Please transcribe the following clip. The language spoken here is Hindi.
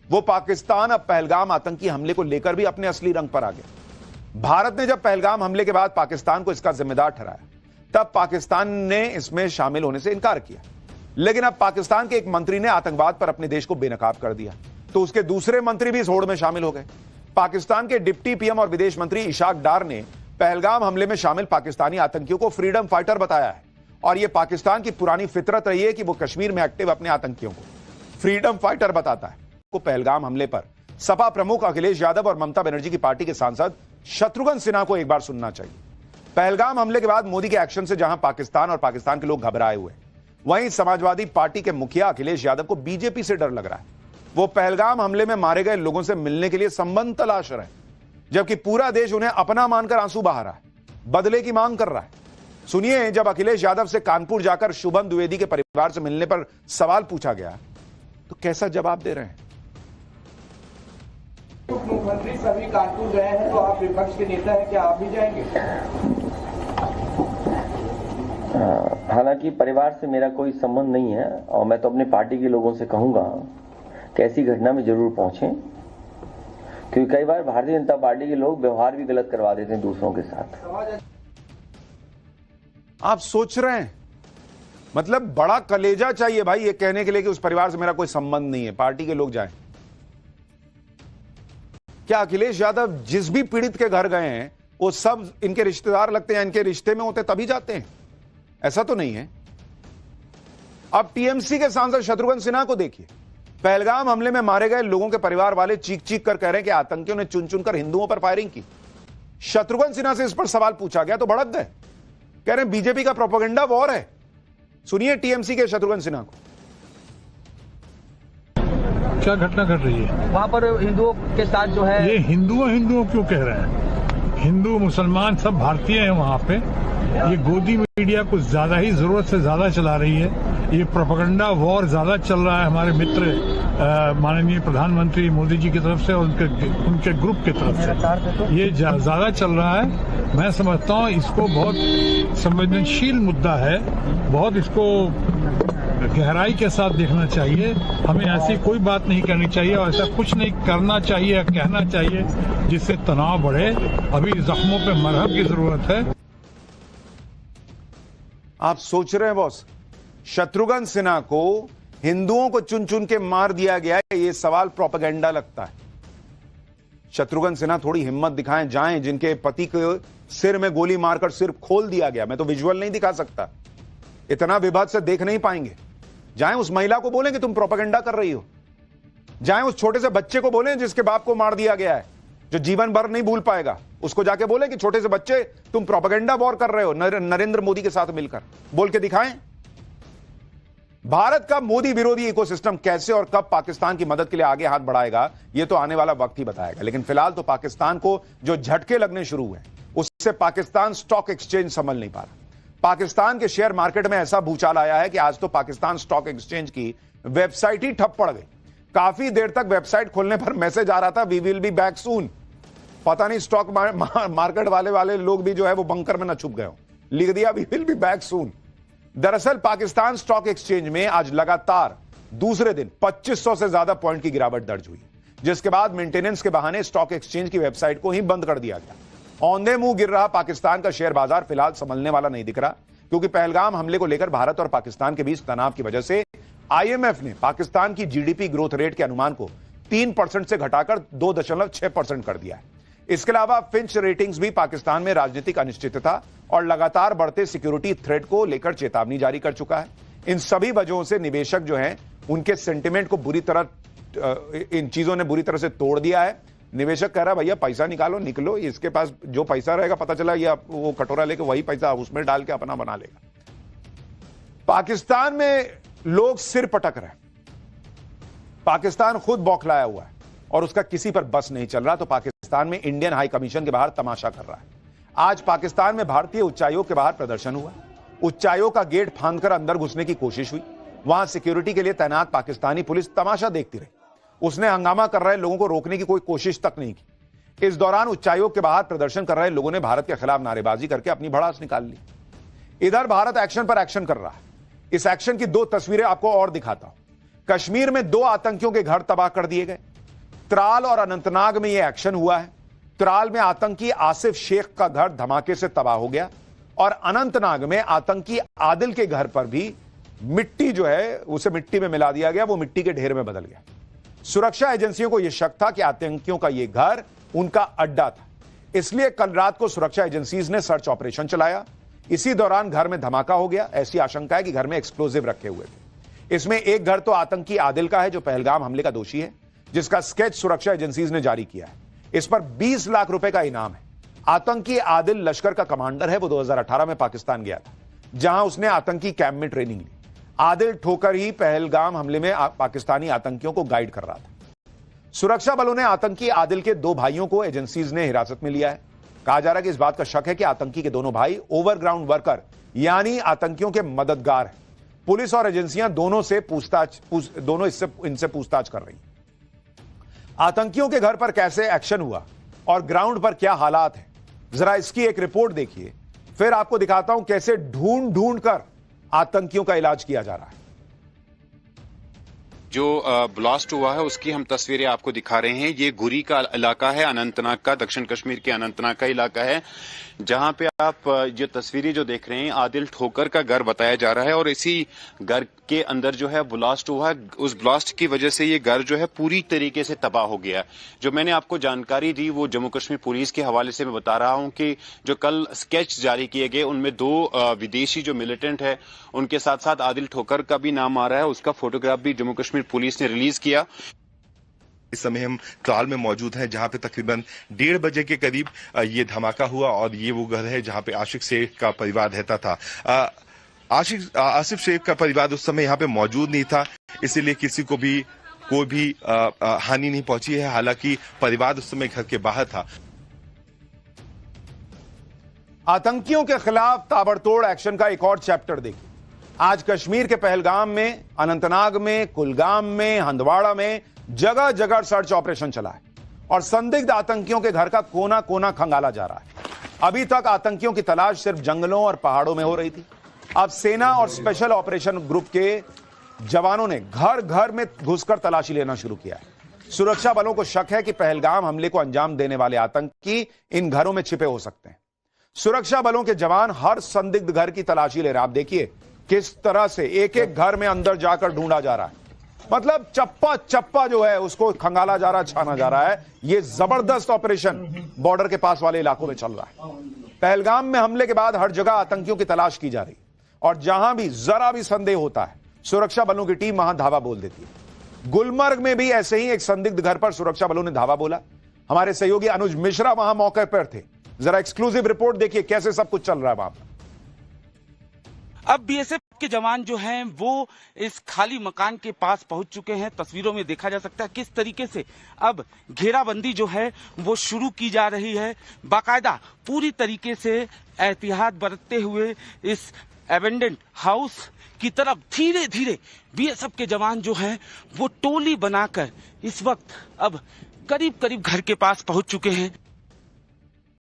वो पाकिस्तान अब पहलगाम आतंकी हमले को लेकर भी अपने असली रंग पर आ गया। भारत ने जब पहलगाम हमले के बाद पाकिस्तान को इसका जिम्मेदार ठहराया, तब पाकिस्तान ने इसमें शामिल होने से इनकार किया। लेकिन अब पाकिस्तान के एक मंत्री ने आतंकवाद पर अपने देश को बेनकाब कर दिया, तो उसके दूसरे मंत्री भी इस होड़ में शामिल हो गए। पाकिस्तान के डिप्टी पीएम और विदेश मंत्री इशाक डार ने पहलगाम हमले में शामिल पाकिस्तानी आतंकियों को फ्रीडम फाइटर बताया है, और यह पाकिस्तान की पुरानी फितरत रही है कि वो कश्मीर में एक्टिव अपने आतंकियों को फ्रीडम फाइटर बताता है। को पहलगाम हमले पर सपा प्रमुख अखिलेश यादव और ममता बनर्जी की पार्टी के सांसद शत्रुघ्न सिन्हा को एक बार सुनना चाहिए। पहलगाम हमले के बाद मोदी के एक्शन से जहां पाकिस्तान और पाकिस्तान के लोग घबराए हुए, वहीं समाजवादी पार्टी के मुखिया अखिलेश यादव को बीजेपी से डर लग रहा है। वो पहलगाम हमले में मारे गए लोगों से मिलने के लिए संबंध तलाश रहे हैं, जबकि पूरा देश उन्हें अपना मानकर आंसू बहा रहा है, बदले की मांग कर रहा है। सुनिए, जब अखिलेश यादव से कानपुर जाकर शुभम द्विवेदी के परिवार से मिलने पर सवाल पूछा गया तो कैसा जवाब दे रहे हैं। मुख्यमंत्री सभी कानपुर गए हैं, तो आप विपक्ष के नेता हैं, क्या आप भी जाएंगे? हालांकि परिवार से मेरा कोई संबंध नहीं है, और मैं तो अपनी पार्टी के लोगों से कहूंगा कि ऐसी घटना में जरूर पहुंचें, क्योंकि कई बार भारतीय जनता पार्टी के लोग व्यवहार भी गलत करवा देते हैं दूसरों के साथ। आप सोच रहे हैं, मतलब बड़ा कलेजा चाहिए भाई ये कहने के लिए कि उस परिवार से मेरा कोई संबंध नहीं है, पार्टी के लोग जाएं। क्या अखिलेश यादव जिस भी पीड़ित के घर गए हैं वो सब इनके रिश्तेदार लगते हैं, इनके रिश्ते में होते तभी जाते हैं? ऐसा तो नहीं है। अब टीएमसी के सांसद शत्रुघ्न सिन्हा को देखिए, पहलगाम हमले में मारे गए लोगों के परिवार वाले चीख चीख कर कह रहे हैं कि आतंकियों ने चुन चुनकर हिंदुओं पर फायरिंग की। शत्रुघ्न सिन्हा से इस पर सवाल पूछा गया तो भड़क गए, कह रहे हैं बीजेपी का प्रोपेगेंडा वॉर है। सुनिए टीएमसी के शत्रुघ्न सिन्हा को। क्या घटना घट रही है वहाँ पर हिंदुओं के साथ जो है, ये हिंदुओं क्यों कह रहे हैं? हिंदू मुसलमान सब भारतीय हैं वहाँ पे। ये गोदी मीडिया कुछ ज्यादा ही जरूरत से ज्यादा चला रही है। ये प्रोपेगेंडा वॉर ज्यादा चल रहा है हमारे मित्र माननीय प्रधानमंत्री मोदी जी की तरफ से और उनके ग्रुप की तरफ से ये ज्यादा चल रहा है। मैं समझता हूँ इसको बहुत संवेदनशील मुद्दा है, बहुत इसको गहराई के साथ देखना चाहिए। हमें ऐसी कोई बात नहीं करनी चाहिए और ऐसा कुछ नहीं करना चाहिए, कहना चाहिए जिससे तनाव बढ़े। अभी जख्मों पे मरहम की जरूरत है। आप सोच रहे हैं बॉस, शत्रुघ्न सिन्हा को हिंदुओं को चुन चुन के मार दिया गया है, ये सवाल प्रोपेगेंडा लगता है। शत्रुघ्न सिन्हा थोड़ी हिम्मत दिखाएं, जाएं जिनके पति के सिर में गोली मारकर सिर खोल दिया गया। मैं तो विजुअल नहीं दिखा सकता, इतना विवाद से देख नहीं पाएंगे। जाएं उस महिला को बोलें कि तुम प्रोपेगेंडा कर रही हो। जाएं उस छोटे से बच्चे को बोलें जिसके बाप को मार दिया गया है, जो जीवन भर नहीं भूल पाएगा, उसको जाके बोलें कि छोटे से बच्चे तुम प्रोपेगेंडा वॉर कर रहे हो नरेंद्र मोदी के साथ मिलकर। बोल के दिखाएं। भारत का मोदी विरोधी इकोसिस्टम कैसे और कब पाकिस्तान की मदद के लिए आगे हाथ बढ़ाएगा, यह तो आने वाला वक्त ही बताएगा। लेकिन फिलहाल तो पाकिस्तान को जो झटके लगने शुरू हुए उससे पाकिस्तान स्टॉक एक्सचेंज संभल नहीं पा रहा। पाकिस्तान के शेयर मार्केट में ऐसा भूचाल आया है कि आज तो पाकिस्तान स्टॉक एक्सचेंज की वेबसाइट ही ठप पड़ गई। काफी देर तक वेबसाइट खोलने पर मैसेज आ रहा था we will be back soon. पता नहीं स्टॉक मार्केट वाले लोग भी जो है वो बंकर में न छुप गए हो, लिख दिया we will be back soon. दरअसल पाकिस्तान स्टॉक एक्सचेंज में आज लगातार दूसरे दिन 2500 से ज्यादा पॉइंट की गिरावट दर्ज हुई, जिसके बाद मेंटेनेंस के बहाने स्टॉक एक्सचेंज की वेबसाइट को ही बंद कर दिया गया। औंधे मुंह गिर रहा पाकिस्तान का शेयर बाजार फिलहाल संभलने वाला नहीं दिख रहा, क्योंकि पहलगाम हमले को लेकर भारत और पाकिस्तान के बीच तनाव की वजह से आईएमएफ ने पाकिस्तान की जीडीपी ग्रोथ रेट के अनुमान को 3% से घटाकर 2.6% कर दिया है। इसके अलावा फिंच रेटिंग्स भी पाकिस्तान में राजनीतिक अनिश्चितता और लगातार बढ़ते सिक्योरिटी थ्रेट को लेकर चेतावनी जारी कर चुका है। इन सभी वजहों से निवेशक जो हैं उनके सेंटिमेंट को बुरी तरह, इन चीजों ने बुरी तरह से तोड़ दिया है। निवेशक कह रहा है भैया पैसा निकालो, निकलो, इसके पास जो पैसा रहेगा पता चला या वो कटोरा लेके वही पैसा उसमें डाल के अपना बना लेगा। पाकिस्तान में लोग सिर पटक रहे हैं, पाकिस्तान खुद बौखलाया हुआ है और उसका किसी पर बस नहीं चल रहा, तो पाकिस्तान में इंडियन हाई कमीशन के बाहर तमाशा कर रहा है। आज पाकिस्तान में भारतीय उच्चायोग के बाहर प्रदर्शन हुआ। उच्चायोग का गेट फांदकर अंदर घुसने की कोशिश हुई। वहां सिक्योरिटी के लिए तैनात पाकिस्तानी पुलिस तमाशा देखती रही, उसने हंगामा कर रहे लोगों को रोकने की कोई कोशिश तक नहीं की। इस दौरान उच्चायोग के बाहर प्रदर्शन कर रहे लोगों ने भारत के खिलाफ नारेबाजी करके अपनी भड़ास निकाल ली। इधर भारत एक्शन पर एक्शन कर रहा है। इस एक्शन की 2 तस्वीरें आपको और दिखाता हूं। कश्मीर में 2 आतंकियों के घर तबाह कर दिए गए, त्राल और अनंतनाग में यह एक्शन हुआ है। त्राल में आतंकी आसिफ शेख का घर धमाके से तबाह हो गया और अनंतनाग में आतंकी आदिल के घर पर भी मिट्टी जो है उसे मिट्टी में मिला दिया गया, वो मिट्टी के ढेर में बदल गया। सुरक्षा एजेंसियों को यह शक था कि आतंकियों का यह घर उनका अड्डा था, इसलिए कल रात को सुरक्षा एजेंसीज ने सर्च ऑपरेशन चलाया। इसी दौरान घर में धमाका हो गया। ऐसी आशंका है कि घर में एक्सप्लोजिव रखे हुए थे। इसमें एक घर तो आतंकी आदिल का है जो पहलगाम हमले का दोषी है, जिसका स्केच सुरक्षा एजेंसीज ने जारी किया है। इस पर 20 लाख रुपए का इनाम है। आतंकी आदिल लश्कर का कमांडर है। वो 2018 में पाकिस्तान गया था, जहां उसने आतंकी कैंप में ट्रेनिंग ली। आदिल ठोकर ही पहलगाम हमले में पाकिस्तानी आतंकियों को गाइड कर रहा था। सुरक्षा बलों ने आतंकी आदिल के 2 भाइयों को एजेंसीज ने हिरासत में लिया है। कहा जा रहा है कि इस बात का शक है कि आतंकी के दोनों भाई ओवरग्राउंड वर्कर यानी आतंकियों के मददगार हैं। पुलिस और एजेंसियां दोनों इनसे पूछताछ कर रही हैं। आतंकियों के घर पर कैसे एक्शन हुआ और ग्राउंड पर क्या हालात हैं, जरा इसकी एक रिपोर्ट देखिए, फिर आपको दिखाता हूं कैसे ढूंढ ढूंढ कर आतंकियों का इलाज किया जा रहा है। जो ब्लास्ट हुआ है उसकी हम तस्वीरें आपको दिखा रहे हैं। ये गुरी का इलाका है, अनंतनाग का, दक्षिण कश्मीर के अनंतनाग का इलाका है, जहां पे आप जो तस्वीरें जो देख रहे हैं, आदिल ठोकर का घर बताया जा रहा है और इसी घर के अंदर जो है ब्लास्ट हुआ है। उस ब्लास्ट की वजह से ये घर जो है पूरी तरीके से तबाह हो गया। जो मैंने आपको जानकारी दी वो जम्मू कश्मीर पुलिस के हवाले से मैं बता रहा हूं कि जो कल स्केच जारी किए गए उनमें 2 विदेशी जो मिलिटेंट है उनके साथ साथ आदिल ठोकर का भी नाम आ रहा है। उसका फोटोग्राफ भी जम्मू कश्मीर पुलिस ने रिलीज किया। इस समय हम त्राल में मौजूद हैं, जहां पे तकरीबन 1:30 बजे के करीब ये धमाका हुआ और ये वो घर है जहां पे आशिक शेख का परिवार रहता था। आसिफ शेख का परिवार उस समय यहाँ पे मौजूद नहीं था, इसीलिए किसी को भी कोई भी हानि नहीं पहुंची है। हालांकि परिवार उस समय घर के बाहर था। आतंकियों के खिलाफ ताबड़तोड़ एक्शन का एक और चैप्टर देखिए। आज कश्मीर के पहलगाम में, अनंतनाग में, कुलगाम में, हंदवाड़ा में जगह जगह सर्च ऑपरेशन चला है और संदिग्ध आतंकियों के घर का कोना कोना खंगाला जा रहा है। अभी तक आतंकियों की तलाश सिर्फ जंगलों और पहाड़ों में हो रही थी। अब सेना और स्पेशल ऑपरेशन ग्रुप के जवानों ने घर घर में घुसकर तलाशी लेना शुरू किया है। सुरक्षा बलों को शक है कि पहलगाम हमले को अंजाम देने वाले आतंकी इन घरों में छिपे हो सकते हैं। सुरक्षा बलों के जवान हर संदिग्ध घर की तलाशी ले रहे हैं। आप देखिए किस तरह से एक एक घर में अंदर जाकर ढूंढा जा रहा है। मतलब चप्पा चप्पा जो है उसको खंगाला जा रहा है, छाना जा रहा है। यह जबरदस्त ऑपरेशन बॉर्डर के पास वाले इलाकों में चल रहा है। पहलगाम में हमले के बाद हर जगह आतंकियों की तलाश की जा रही है और जहां भी जरा भी संदेह होता है सुरक्षा बलों की टीम वहां धावा बोल देती है। गुलमर्ग में भी ऐसे ही एक संदिग्ध घर पर सुरक्षा बलों ने धावा बोला। हमारे सहयोगी अनुज मिश्रा वहां मौके पर थे। जरा एक्सक्लूसिव रिपोर्ट देखिए कैसे सब कुछ चल रहा है वहां पर। अब बीएसएफ के जवान जो हैं वो इस खाली मकान के पास पहुंच चुके हैं। तस्वीरों में देखा जा सकता है किस तरीके से अब घेराबंदी जो है वो शुरू की जा रही है। बाकायदा पूरी तरीके से एहतियात बरतते हुए इस एबेंडेंट हाउस की तरफ धीरे धीरे बीएसएफ के जवान जो हैं वो टोली बनाकर इस वक्त अब करीब करीब घर के पास पहुंच चुके हैं।